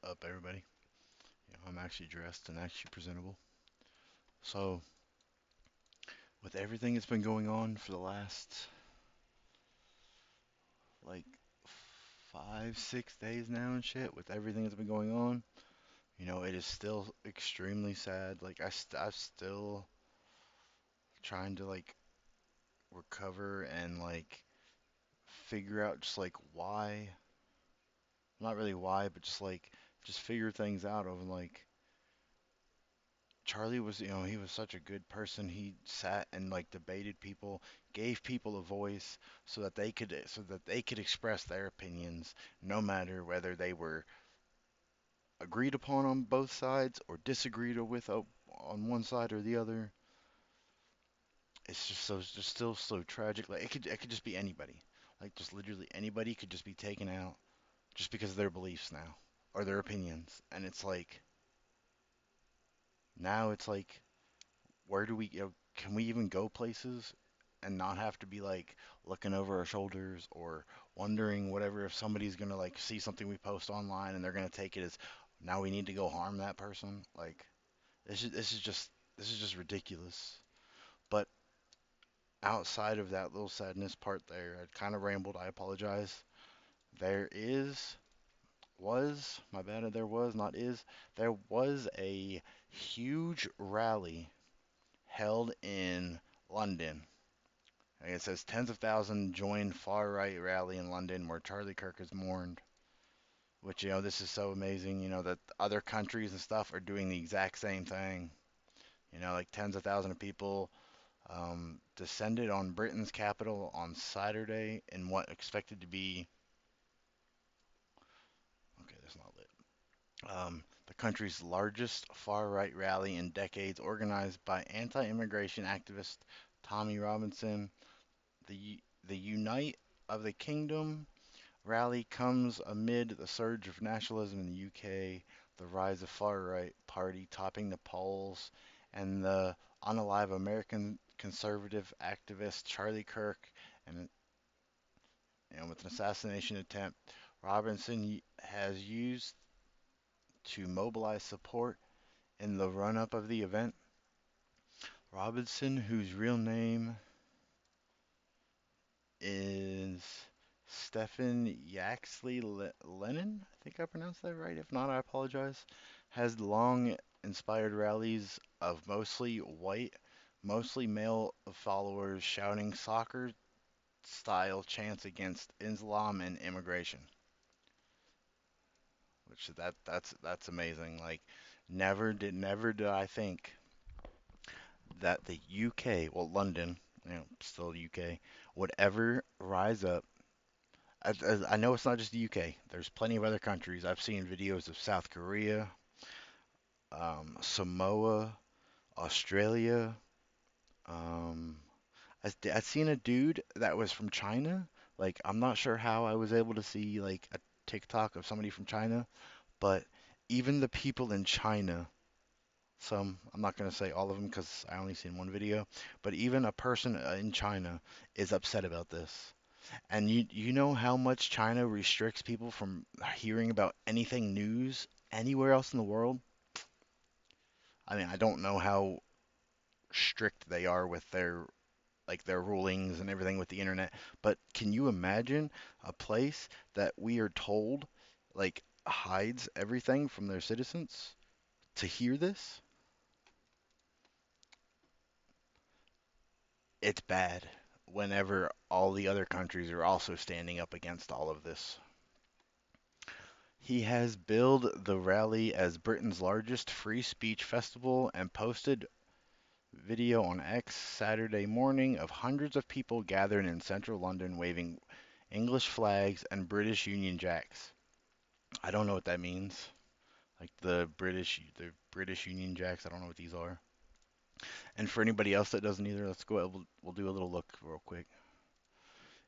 up, everybody? I'm actually dressed and actually presentable. So, with everything that's been going on for the last like 5, 6 days now and shit, with everything that's been going on, it is still extremely sad. I'm still trying to recover and figure out just why, not really why, but just figure things out of Charlie was, he was such a good person. He sat and debated people, gave people a voice so that they could express their opinions, no matter whether they were agreed upon on both sides or disagreed with on one side or the other. It's just still so tragic. Like it could just be anybody. Like just literally anybody could just be taken out just because of their beliefs now or their opinions. And it's like now it's like where do we, can we even go places and not have to be looking over our shoulders or wondering whatever if somebody's gonna see something we post online and they're gonna take it as now we need to go harm that person. Like this is just ridiculous. But outside of that little sadness part there, I kind of rambled. I apologize. There is was my bad. There was not is there was a huge rally held in London. It says tens of thousands joined far right rally in London where Charlie Kirk is mourned. Which, this is so amazing, that other countries and stuff are doing the exact same thing. Like tens of thousands of people descended on Britain's capital on Saturday in what expected to be, okay, that's not lit. The country's largest far right rally in decades, organized by anti immigration activist Tommy Robinson. The Unite of the Kingdom rally comes amid the surge of nationalism in the UK, the rise of far-right party topping the polls, and the unalive American conservative activist Charlie Kirk, and with an assassination attempt Robinson has used to mobilize support in the run-up of the event. Robinson, whose real name is Stephen Yaxley Lennon. I think I pronounced that right. If not, I apologize. Has long inspired rallies of mostly white, mostly male followers shouting soccer style chants against Islam and immigration. Which that's amazing. Never did I think that the UK, well London, still UK, would ever rise up. I know it's not just the UK. There's plenty of other countries. I've seen videos of South Korea, Samoa, Australia. Um, I've seen a dude that was from China. I'm not sure how I was able to see a TikTok of somebody from China, but even the people in China, some, I'm not going to say all of them because I only seen one video, but even a person in China is upset about this. And you know how much China restricts people from hearing about anything news anywhere else in the world? I mean, I don't know how strict they are with their rulings and everything with the internet, but can you imagine a place that we are told hides everything from their citizens to hear this? It's bad whenever all the other countries are also standing up against all of this. He has billed the rally as Britain's largest free speech festival and posted video on X Saturday morning of hundreds of people gathered in central London waving English flags and British Union Jacks. I don't know what that means. Like the British Union Jacks, I don't know what these are. And for anybody else that doesn't either, let's go. We'll do a little look real quick.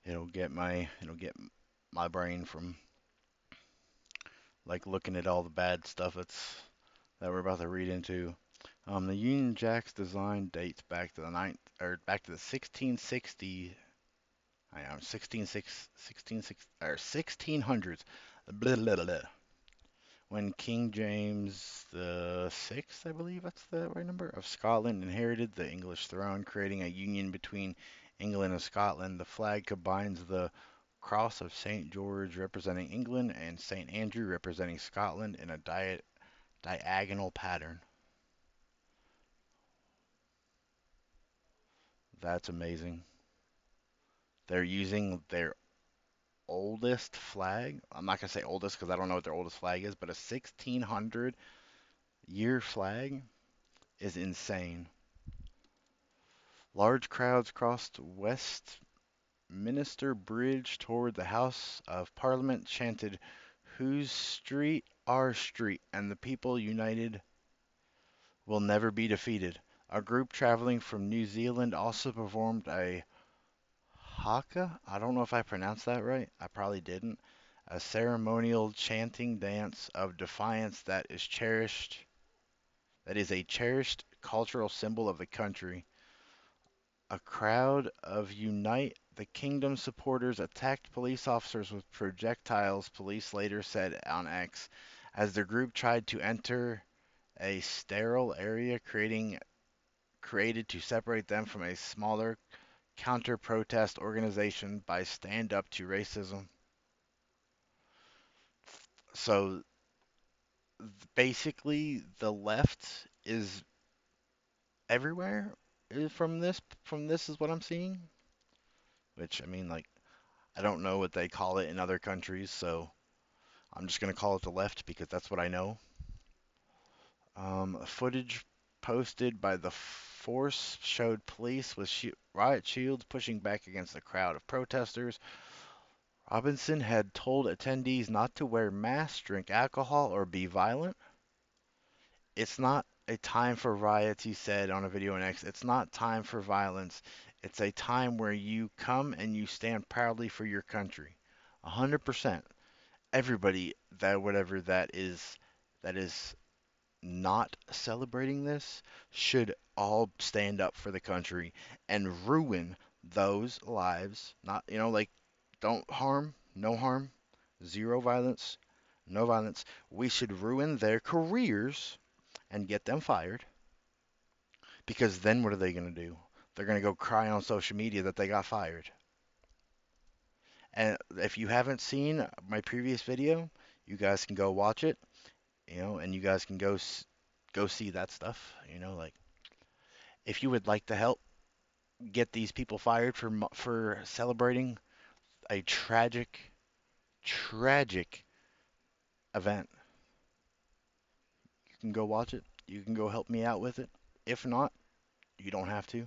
It'll get my brain from looking at all the bad stuff that we're about to read into. The Union Jack's design dates back to the 1660. I am 16 6 16 6 or 1600s. Blah, blah, blah, blah, When King James the Sixth, I believe that's the right number, of Scotland inherited the English throne, creating a union between England and Scotland. The flag combines the cross of St. George representing England and St. Andrew representing Scotland in a diagonal pattern. That's amazing. They're using their oldest flag. I'm not going to say oldest because I don't know what their oldest flag is, but a 1600-year flag is insane. Large crowds crossed Westminster Bridge toward the House of Parliament, chanted, "Whose street? Our street, and the people united will never be defeated." A group traveling from New Zealand also performed a haka. I don't know if I pronounced that right. I probably didn't. A ceremonial chanting dance of defiance that is a cherished cultural symbol of the country. A crowd of Unite the Kingdom supporters attacked police officers with projectiles, police later said on X, as the group tried to enter a sterile area created to separate them from a smaller counter-protest organization by Stand Up to Racism. So basically, the left is everywhere from this is what I'm seeing. Which I mean, like, I don't know what they call it in other countries, so I'm just gonna call it the left because that's what I know. Footage posted by the force showed police with riot shields pushing back against a crowd of protesters. Robinson had told attendees not to wear masks, drink alcohol, or be violent. It's not a time for riots, he said on a video on X. It's not time for violence. It's a time where you come and you stand proudly for your country. 100%. Everybody that is not celebrating this should all stand up for the country and ruin those lives. Not, like, don't harm, no harm, zero violence, no violence. We should ruin their careers and get them fired because then what are they going to do? They're going to go cry on social media that they got fired. And if you haven't seen my previous video, you guys can go watch it, and you guys can go see that stuff, like, if you would like to help get these people fired for celebrating a tragic event, you can go watch it. You can go help me out with it. If not, you don't have to.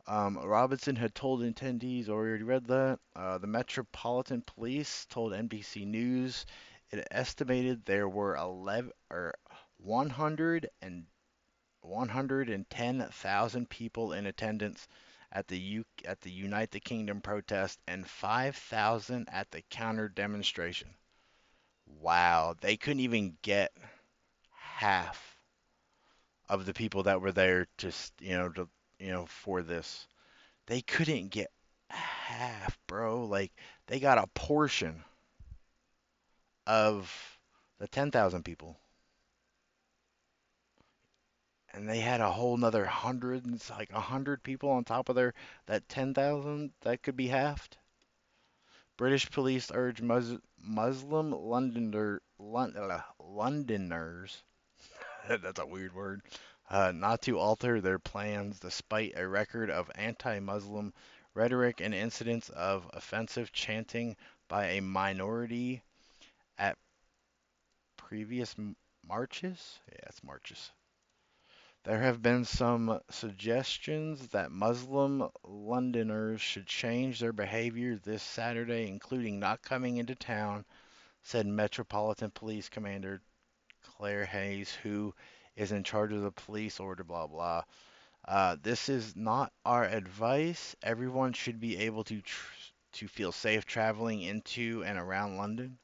Robinson had told attendees, already read that. The Metropolitan Police told NBC News it estimated there were 11 or 100 and 110,000 people in attendance at the Unite the Kingdom protest and 5,000 at the counter demonstration. Wow, they couldn't even get half of the people that were there for this. They couldn't get half, bro. Like, they got a portion of the 10,000 people. And they had a whole nother hundreds, like 100 people on top of that 10,000 that could be halved. British police urge Muslim Londoners, that's a weird word, not to alter their plans despite a record of anti-Muslim rhetoric and incidents of offensive chanting by a minority at previous marches. Yeah, it's marches. There have been some suggestions that Muslim Londoners should change their behavior this Saturday, including not coming into town, said Metropolitan Police Commander Claire Hayes, who is in charge of the police order, blah, blah. This is not our advice. Everyone should be able to feel safe traveling into and around London.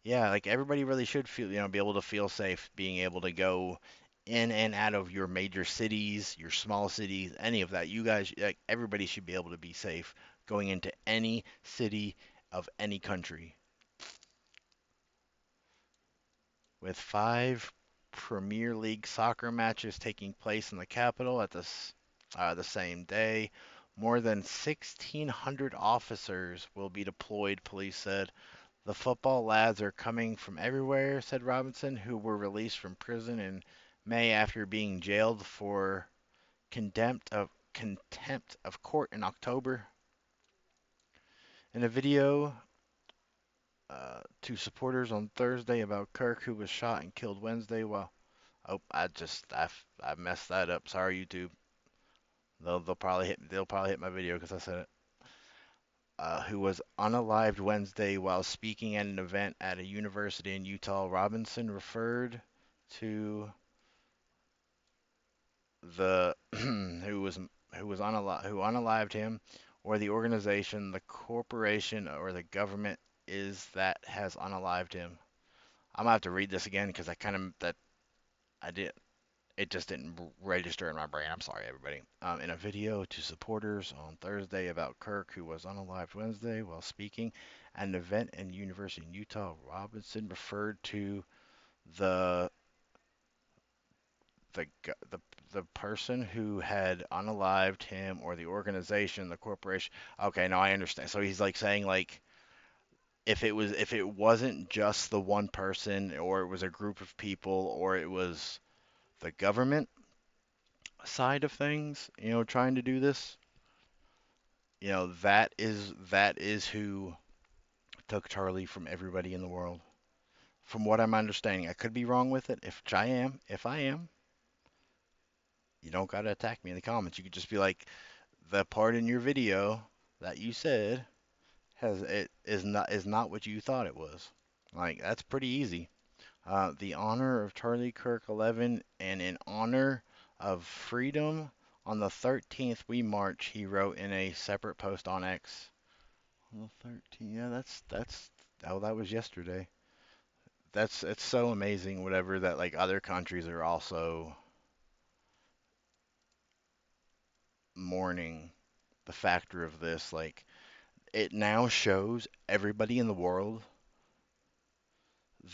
Yeah, like, everybody really should be able to feel safe being able to go in and out of your major cities, your small cities, any of that. You guys, like, everybody should be able to be safe going into any city of any country. with 5 Premier League soccer matches taking place in the capital at the same day. More than 1,600 officers will be deployed, police said. The football lads are coming from everywhere, said Robinson, who were released from prison in May after being jailed for contempt of court in October. In a video to supporters on Thursday about Kirk, who was shot and killed Wednesday while oh, I messed that up. Sorry, YouTube. They'll probably hit my video because I said it. Who was unalived Wednesday while speaking at an event at a university in Utah. Robinson referred to the who unalived him, or the organization, the corporation, or the government is that has unalived him. I'm gonna have to read this again because I did it just didn't register in my brain. I'm sorry, everybody. In a video to supporters on Thursday about Kirk, who was unalived Wednesday while speaking at an event in University in Utah, Robinson referred to the the the the person who had unalived him, or the organization, the corporation. Okay, now I understand. So he's like saying, like, if it wasn't just the one person, or it was a group of people, or it was the government side of things, trying to do this, that is who took Charlie from everybody in the world. From what I'm understanding, I could be wrong with it. If I am, you don't gotta attack me in the comments. You could just be like, the part in your video that you said has it is not what you thought it was. Like, that's pretty easy. The honor of Charlie Kirk 11, and in honor of freedom on the 13th we march, he wrote in a separate post on X. On the 13th, yeah, that's oh, that was yesterday. It's so amazing, whatever, that like other countries are also mourning the factor of this. Like, it now shows everybody in the world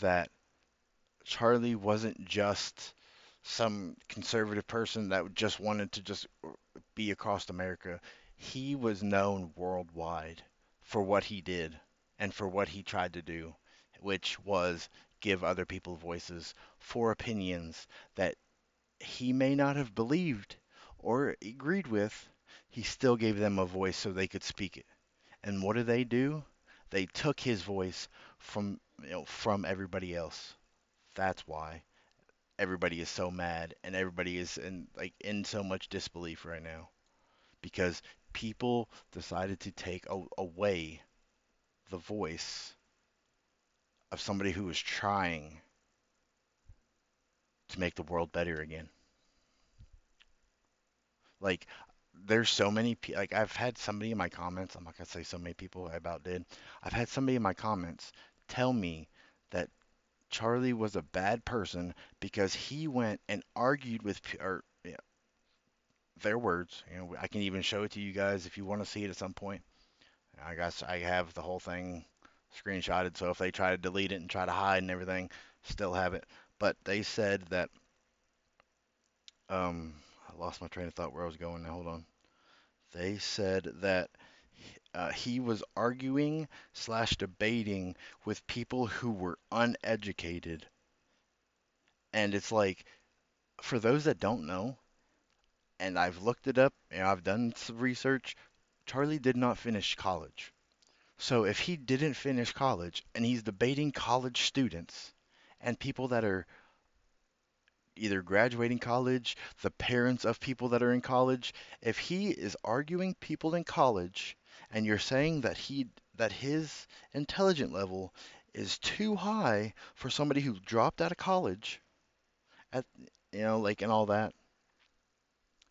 that Charlie wasn't just some conservative person that just wanted to just be across America. He was known worldwide for what he did and for what he tried to do, which was give other people voices for opinions that he may not have believed or agreed with. He still gave them a voice so they could speak it. And what did they do? They took his voice from everybody else. That's why everybody is so mad, and everybody is in so much disbelief right now, because people decided to take away the voice of somebody who was trying to make the world better again. Like, there's so many like, I've had somebody in my comments, I'm not gonna say so many people, I about did. I've had somebody in my comments tell me that Charlie was a bad person because he went and argued with or yeah, their words. I can even show it to you guys if you want to see it at some point. I guess I have the whole thing screenshotted, so if they try to delete it and try to hide and everything, still have it. But they said that I lost my train of thought where I was going now. Hold on. They said that he was arguing slash debating with people who were uneducated. And it's like, for those that don't know, and I've looked it up and I've done some research, Charlie did not finish college. So if he didn't finish college and he's debating college students and people that are either graduating college, the parents of people that are in college, if he is arguing people in college and you're saying that his intelligent level is too high for somebody who dropped out of college at like, and all that,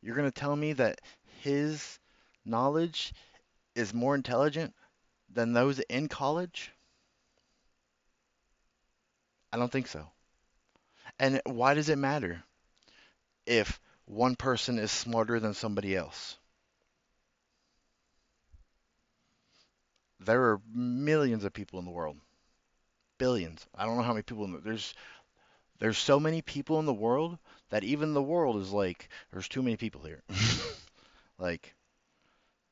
you're going to tell me that his knowledge is more intelligent than those in college? I don't think so. And why does it matter if one person is smarter than somebody else? There are millions of people in the world. Billions. I don't know how many people there's There's so many people in the world that even the world is like, there's too many people here. Like,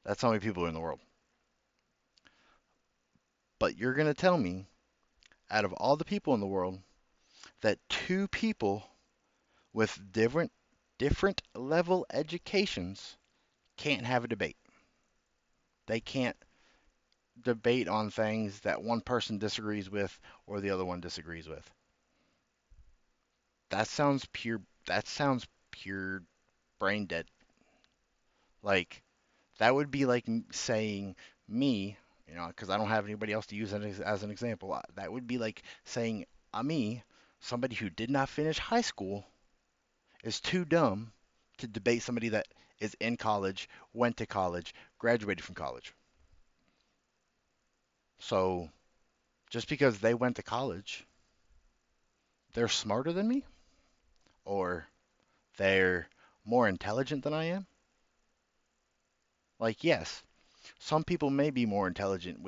that's how many people are in the world. But you're going to tell me, out of all the people in the world, that two people with different level educations can't have a debate. They can't debate on things that one person disagrees with or the other one disagrees with. That sounds pure brain dead. Like that would be like saying me, because I don't have anybody else to use as an example. That would be like saying me, somebody who did not finish high school, is too dumb to debate somebody that is in college, went to college, graduated from college. So just because they went to college, they're smarter than me, or they're more intelligent than I am. Like, yes, some people may be more intelligent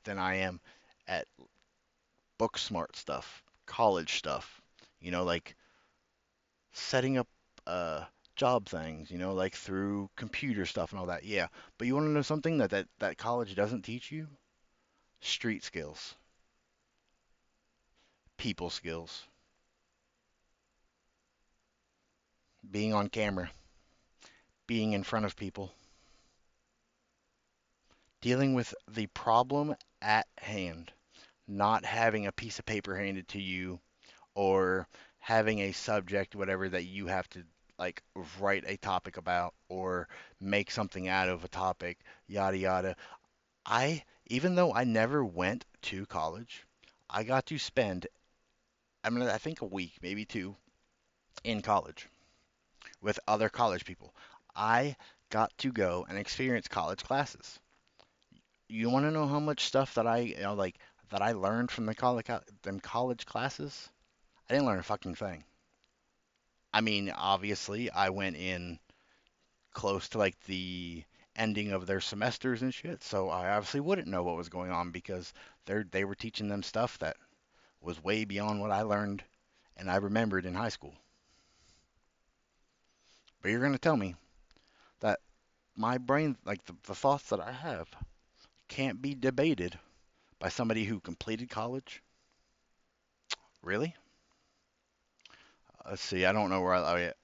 than I am at book smart stuff, college stuff, like setting up uh job things, like through computer stuff and all that. Yeah, but you want to know something that college doesn't teach you? Street skills, people skills, being on camera, being in front of people, dealing with the problem at hand, not having a piece of paper handed to you or having a subject, whatever, that you have to like write a topic about or make something out of a topic, yada yada. Even though I never went to college, I got to spend, I think a week, maybe two, in college with other college people. I got to go and experience college classes. You want to know how much stuff that that I learned from them college classes? I didn't learn a fucking thing. I mean, obviously, I went in close to like the ending of their semesters and shit, so I obviously wouldn't know what was going on because they were teaching them stuff that was way beyond what I learned and I remembered in high school. But you're gonna tell me that my brain, like the thoughts that I have, can't be debated by somebody who completed college? Really? Let's see. I don't know where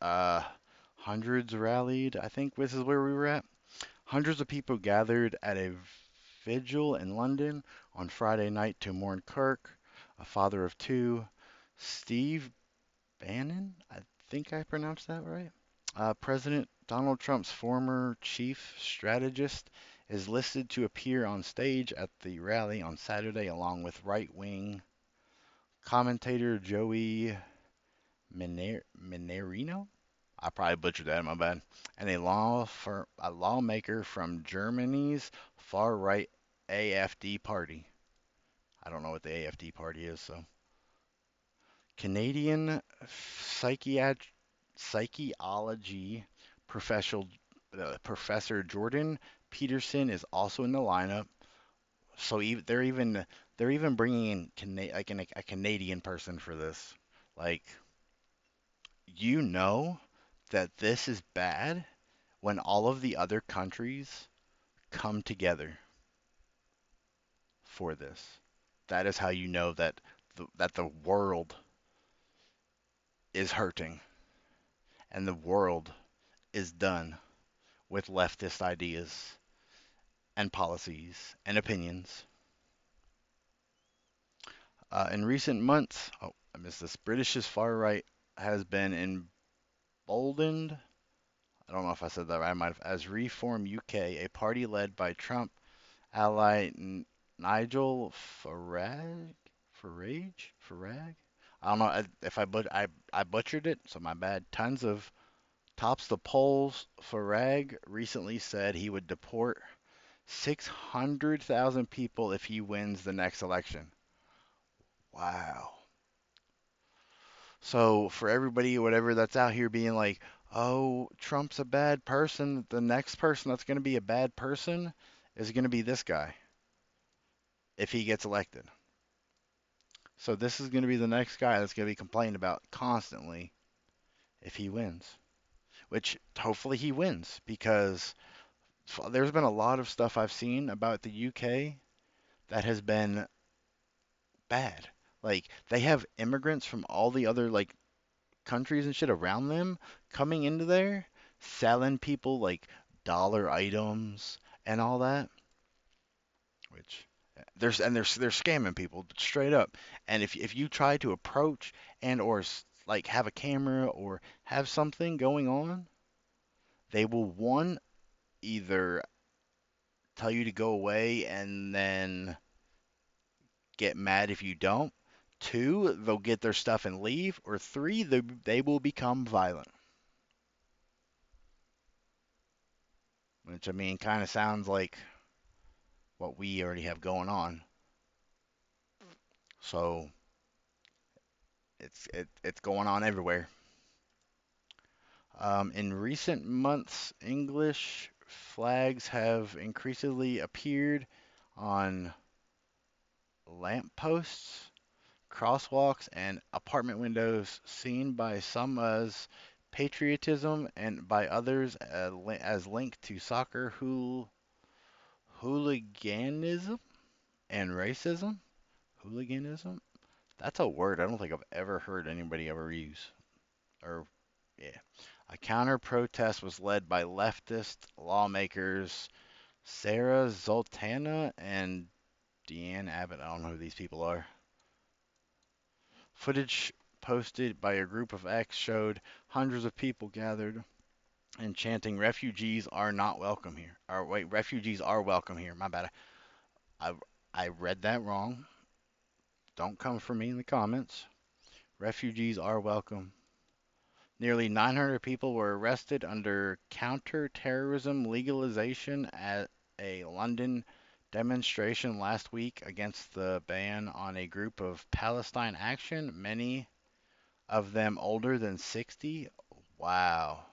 hundreds rallied. I think this is where we were at. Hundreds of people gathered at a vigil in London on Friday night to mourn Kirk, a father of two. Steve Bannon, I think I pronounced that right. President Donald Trump's former chief strategist is listed to appear on stage at the rally on Saturday along with right-wing commentator Joey Minerino. I probably butchered that, my bad. And a lawmaker from Germany's far-right AFD party. I don't know what the AFD party is, so Canadian psychiat- psychology professor Professor Jordan Peterson is also in the lineup. So they're even bringing in a Canadian person for this. Like, you know that this is bad when all of the other countries come together for this. That is how you know that the world is hurting and the world is done with leftist ideas and policies and opinions. In recent months, oh, I missed this. British's far right has been emboldened. I don't know if I said that right. I might have. As Reform UK, a party led by Trump ally Nigel Farage. I don't know if I butchered it, so my bad. Tons of tops the polls. Farage recently said he would deport 600,000 people if he wins the next election. Wow. So for everybody, whatever that's out here being like, oh, Trump's a bad person, the next person that's going to be a bad person is going to be this guy if he gets elected. So this is going to be the next guy that's going to be complained about constantly if he wins, which hopefully he wins because there's been a lot of stuff I've seen about the UK that has been bad. Like they have immigrants from all the other like countries and shit around them coming into there selling people like dollar items and all that, which they're scamming people straight up. And if you try to approach and or like have a camera or have something going on, they will one either tell you to go away and then get mad if you don't. Two, they'll get their stuff and leave. Or three, they will become violent. Which I mean, kind of sounds like what we already have going on. So it's going on everywhere. In recent months, English flags have increasingly appeared on lampposts, crosswalks, and apartment windows, seen by some as patriotism and by others as linked to soccer hooliganism and racism. Hooliganism? That's a word I don't think I've ever heard anybody ever use. Or, yeah. A counter protest was led by leftist lawmakers Sarah Zoltana and Deanne Abbott. I don't know who these people are. Footage posted by a group of X showed hundreds of people gathered and chanting, "Refugees are not welcome here." Or wait, "Refugees are welcome here." My bad. I I read that wrong. Don't come for me in the comments. Refugees are welcome. Nearly 900 people were arrested under counter-terrorism legalization at a London demonstration last week against the ban on a group of Palestine Action, many of them older than 60. Wow,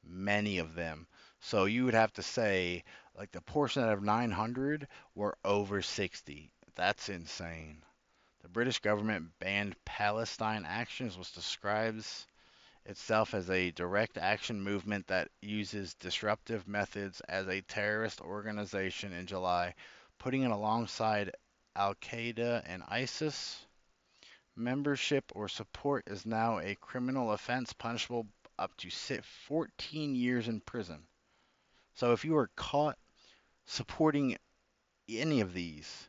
many of them. So you would have to say, like, the portion out of 900 were over 60. That's insane. The British government banned Palestine Actions, which describes itself as a direct action movement that uses disruptive methods as a terrorist organization in July, putting it alongside Al Qaeda and ISIS. Membership or support is now a criminal offense punishable up to 14 years in prison. So if you are caught supporting any of these,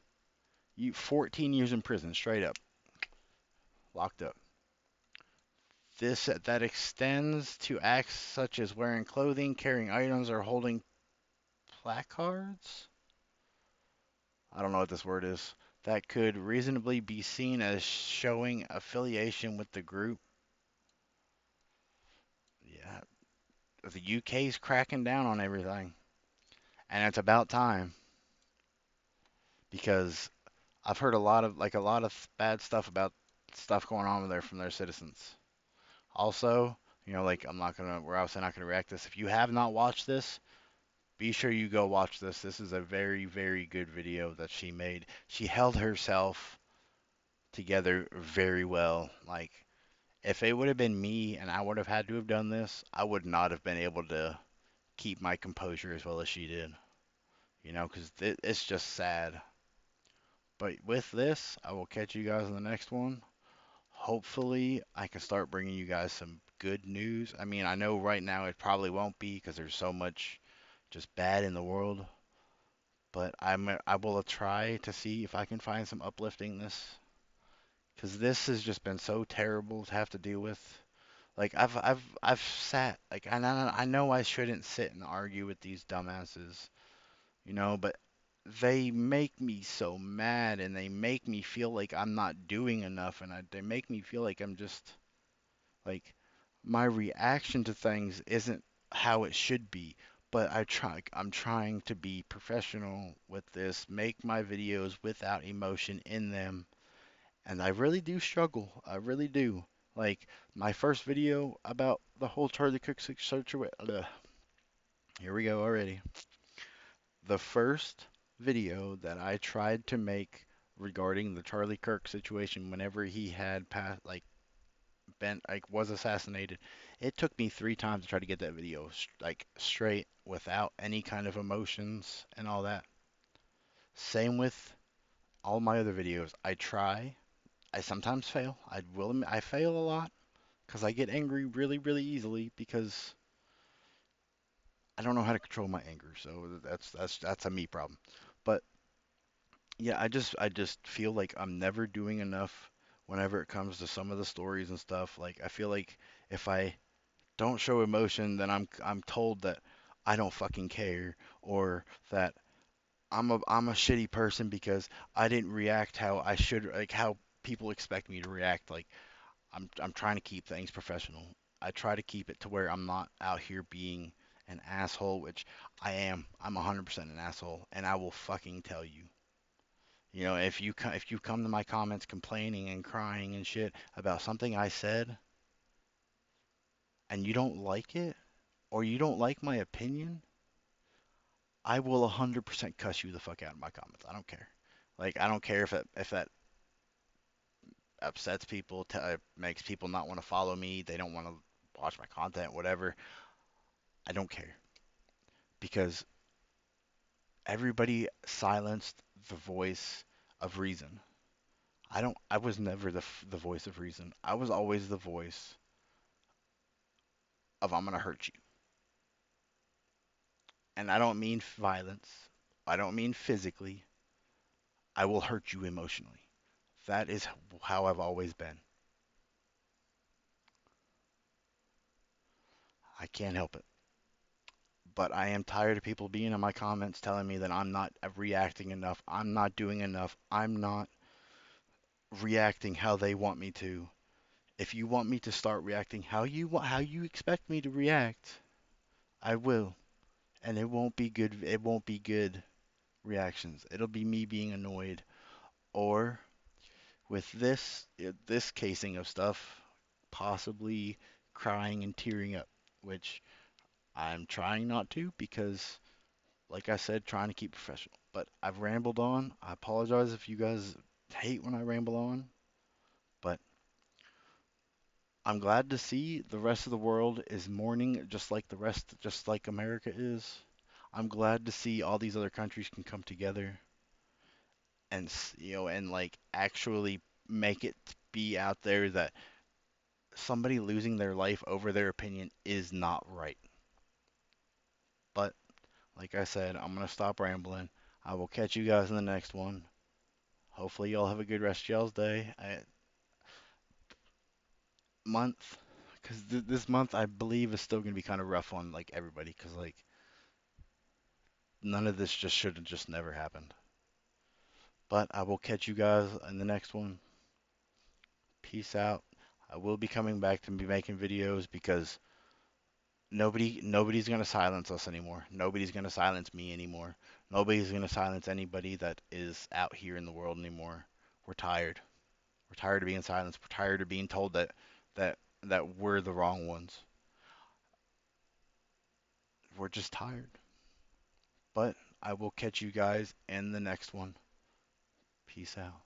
you 14 years in prison straight up, locked up. This that extends to acts such as wearing clothing, carrying items, or holding placards. I don't know what this word is. That could reasonably be seen as showing affiliation with the group. Yeah, the UK's cracking down on everything, and it's about time because I've heard a lot of bad stuff about stuff going on there from their citizens. Also, like we're obviously not gonna react to this. If you have not watched this, be sure you go watch this. This is a very, very good video that she made. She held herself together very well. Like, if it would have been me and I would have had to have done this, I would not have been able to keep my composure as well as she did. Because it's just sad. But with this, I will catch you guys in the next one. Hopefully, I can start bringing you guys some good news. I mean, I know right now it probably won't be because there's so much just bad in the world. But I will try to see if I can find some upliftingness because this has just been so terrible to have to deal with. Like I've sat like I know I shouldn't sit and argue with these dumbasses, but they make me so mad and they make me feel like I'm not doing enough and they make me feel like I'm just like my reaction to things isn't how it should be. But I'm trying to be professional with this, make my videos without emotion in them, and I really do struggle. I really do. Like my first video about the whole Charlie Cook situation. Here we go already. The first video that I tried to make regarding the Charlie Kirk situation whenever he had passed, like, been, like, was assassinated. It took me 3 times to try to get that video, like, straight without any kind of emotions and all that. Same with all my other videos. I try. I sometimes fail. I fail a lot because I get angry really, really easily because I don't know how to control my anger. So that's a me problem. But yeah, I just feel like I'm never doing enough whenever it comes to some of the stories and stuff. Like I feel like if I don't show emotion, then I'm told that I don't fucking care or that I'm a shitty person because I didn't react how I should, like how people expect me to react. Like I'm trying to keep things professional. I try to keep it to where I'm not out here being an asshole, which I am. I'm 100% an asshole, and I will fucking tell you. You know, if you come to my comments complaining and crying and shit about something I said and you don't like it or you don't like my opinion, I will 100% cuss you the fuck out in my comments. I don't care. Like I don't care if that upsets people, makes people not want to follow me, they don't want to watch my content, whatever. I don't care because everybody silenced the voice of reason. I was never the voice of reason. I was always the voice of I'm going to hurt you. And I don't mean violence. I don't mean physically. I will hurt you emotionally. That is how I've always been. I can't help it. But I am tired of people being in my comments telling me that I'm not reacting enough. I'm not doing enough. I'm not reacting how they want me to. If you want me to start reacting how you expect me to react, I will. And it won't be good. It won't be good reactions. It'll be me being annoyed or with this casing of stuff, possibly crying and tearing up, which I'm trying not to because, like I said, trying to keep professional. But I've rambled on. I apologize if you guys hate when I ramble on, but I'm glad to see the rest of the world is mourning just like America is. I'm glad to see all these other countries can come together and and like actually make it be out there that somebody losing their life over their opinion is not right. But like I said, I'm gonna stop rambling. I will catch you guys in the next one. Hopefully y'all have a good rest of y'all's day. Month, because this month I believe is still gonna be kind of rough on like everybody, because like none of this just should have just never happened. But I will catch you guys in the next one. Peace out. I will be coming back to be making videos because nobody's gonna silence us anymore. Nobody's gonna silence me anymore. Nobody's gonna silence anybody that is out here in the world anymore. We're tired. We're tired of being silenced. We're tired of being told that we're the wrong ones. We're just tired. But I will catch you guys in the next one. Peace out.